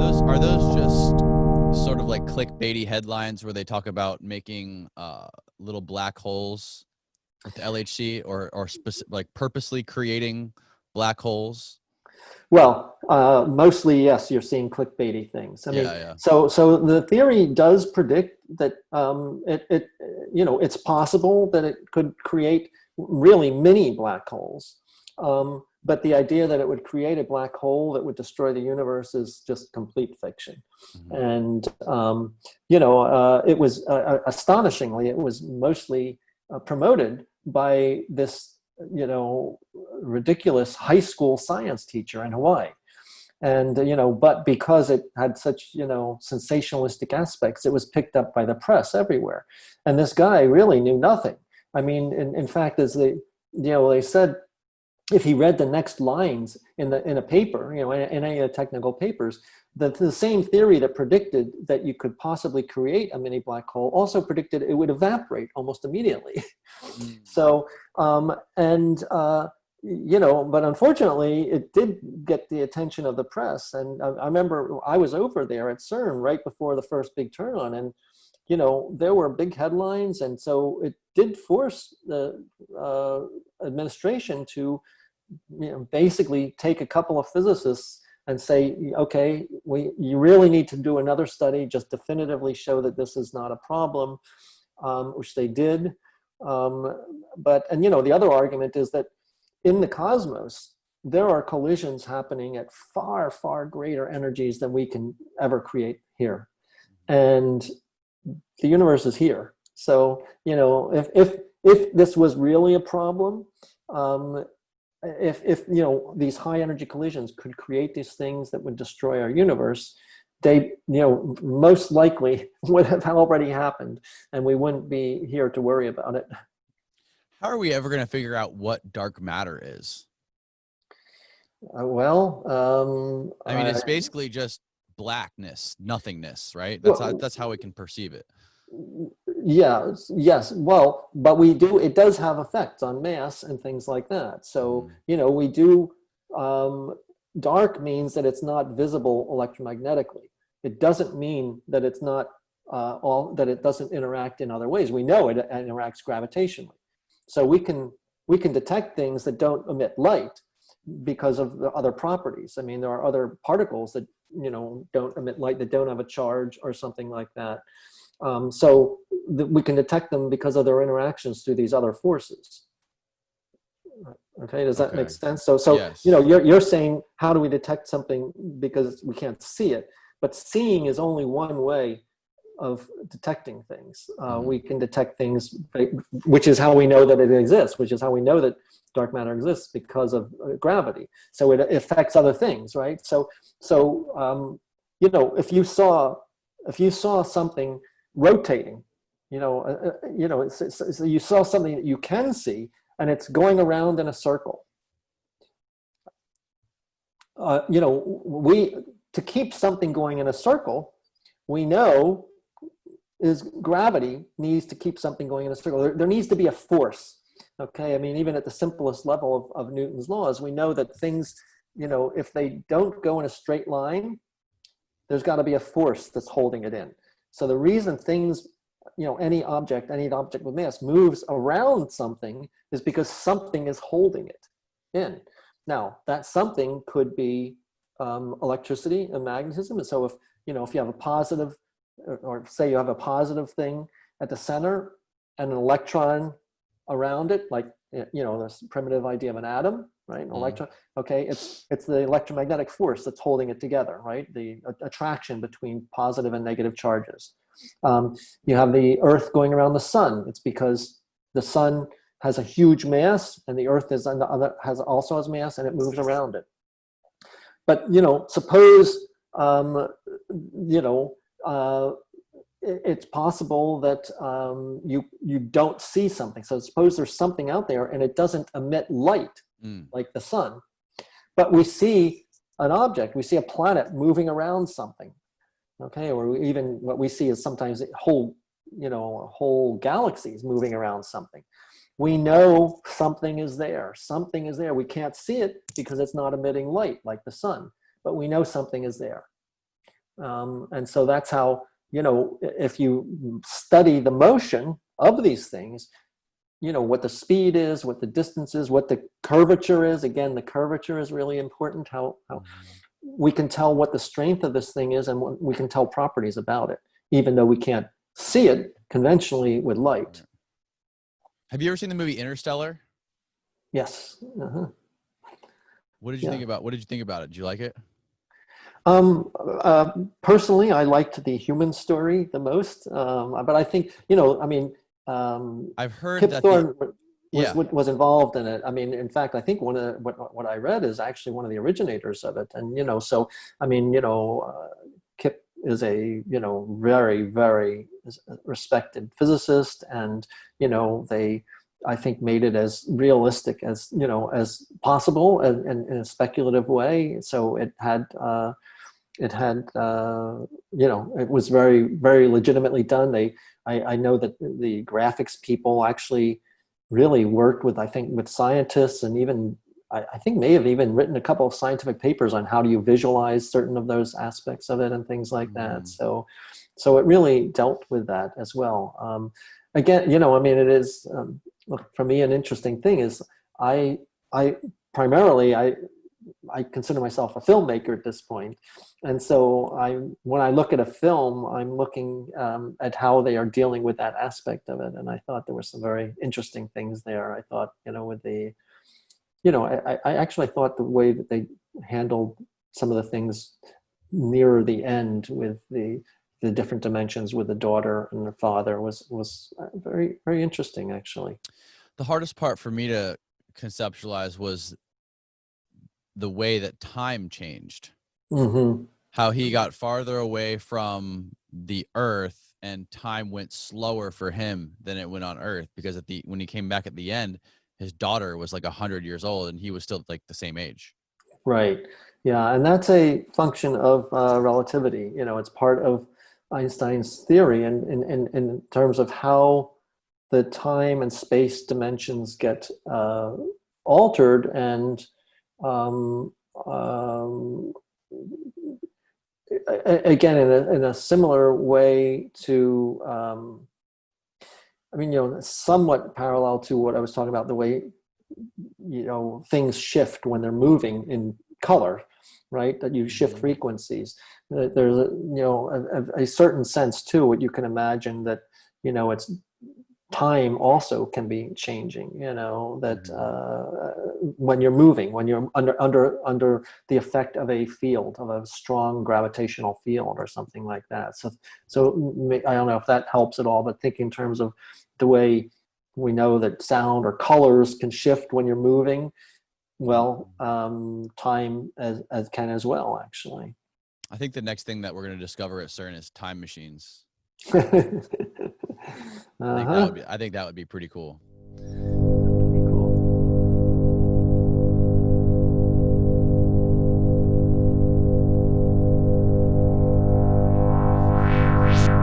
Are those just sort of like clickbaity headlines where they talk about making little black holes with the LHC, or like purposely creating black holes? Well, mostly, yes, you're seeing clickbaity things. I mean, Yeah, yeah. so the theory does predict that it's possible that it could create really mini black holes. But the idea that it would create a black hole that would destroy the universe is just complete fiction. Mhm. And, it was astonishingly, it was mostly promoted by this, ridiculous high school science teacher in Hawaii. And, but because it had such, sensationalistic aspects, it was picked up by the press everywhere. And this guy really knew nothing. I mean, in fact, as they said, if he read the next lines in a paper, in any of the technical papers, the same theory that predicted that you could possibly create a mini black hole also predicted it would evaporate almost immediately. Mm. So, but unfortunately, it did get the attention of the press. And I remember I was over there at CERN right before the first big turn on, and there were big headlines, and so it did force the administration to basically take a couple of physicists and say, okay, you really need to do another study, just definitively show that this is not a problem, which they did. The other argument is that in the cosmos, there are collisions happening at far, far greater energies than we can ever create here. And the universe is here. So, if this was really a problem, if these high energy collisions could create these things that would destroy our universe, they most likely would have already happened, and we wouldn't be here to worry about it. How are we ever going to figure out what dark matter is? I mean, it's basically just blackness, nothingness, right? That's how we can perceive it. Yes. Well, but it does have effects on mass and things like that. So, we do, dark means that it's not visible electromagnetically. It doesn't mean that it's not that it doesn't interact in other ways. We know it interacts gravitationally. So we can detect things that don't emit light because of the other properties. I mean, there are other particles that, don't emit light, that don't have a charge or something like that. We can detect them because of their interactions through these other forces. Okay, does that make sense? So yes. You're saying, how do we detect something because we can't see it? But seeing is only one way of detecting things. We can detect things, which is how we know that it exists, which is how we know that dark matter exists, because of gravity. So it affects other things, right? So if you saw something rotating, so you saw something that you can see, and it's going around in a circle. To keep something going in a circle, we know is gravity needs to keep something going in a circle. There needs to be a force. Okay, I mean, even at the simplest level of Newton's laws, we know that things, if they don't go in a straight line, there's got to be a force that's holding it in. So the reason things, any object with mass moves around something is because something is holding it in. Now, that something could be electricity and magnetism. And so if you have a positive, or say you have a positive thing at the center and an electron around it, like, this primitive idea of an atom, right? An electron. Okay, it's the electromagnetic force that's holding it together, right? The attraction between positive and negative charges. You have the Earth going around the sun. It's because the sun has a huge mass, and the Earth is also has mass, and it moves around it. But suppose it's possible that you don't see something. So suppose there's something out there and it doesn't emit light like the sun, but we see an object, we see a planet moving around something. Okay, or even what we see is sometimes whole galaxies moving around something. We know something is there. Something is there. We can't see it because it's not emitting light like the sun, but we know something is there. And so that's how, if you study the motion of these things, what the speed is, what the distance is, what the curvature is. Again, the curvature is really important. How we can tell what the strength of this thing is, and we can tell properties about it, even though we can't see it conventionally with light. Have you ever seen the movie Interstellar? Yes. What did you think about? What did you think about it? Did you like it? Personally, I liked the human story the most, but I think I've heard Kip that Thorne yeah. was involved in it. I mean, in fact, I think one of what I read is actually one of the originators of it, and so I mean, Kip is a very, very respected physicist, and they, I think, made it as realistic as as possible, and in a speculative way. So it had it was very, very legitimately done. I know that the graphics people actually really worked with, I think, with scientists, and even I think may have even written a couple of scientific papers on how do you visualize certain of those aspects of it and things like that. So it really dealt with that as well. Again, I mean, it is, look, for me, an interesting thing is I primarily, I consider myself a filmmaker at this point. And so when I look at a film, I'm looking at how they are dealing with that aspect of it. And I thought there were some very interesting things there. I thought, with the, I actually thought the way that they handled some of the things nearer the end with the different dimensions with the daughter and the father was very, very interesting, actually. The hardest part for me to conceptualize was the way that time changed. Mm-hmm. How he got farther away from the Earth and time went slower for him than it went on Earth, because when he came back at the end, his daughter was like 100 years old and he was still like the same age. Right. Yeah, and that's a function of relativity. It's part of Einstein's theory, and in terms of how the time and space dimensions get altered, and um, um, again, in a similar way to, I mean, somewhat parallel to what I was talking about, the way things shift when they're moving in color, right? That you shift frequencies. There's a certain sense to what you can imagine that it's time also can be changing. That when you're moving, when you're under the effect of a field, of a strong gravitational field or something like that. So I don't know if that helps at all, but think in terms of the way we know that sound or colors can shift when you're moving. Well, time as can as well, actually. I think the next thing that we're going to discover at CERN is time machines. Uh-huh. I think that would be pretty cool.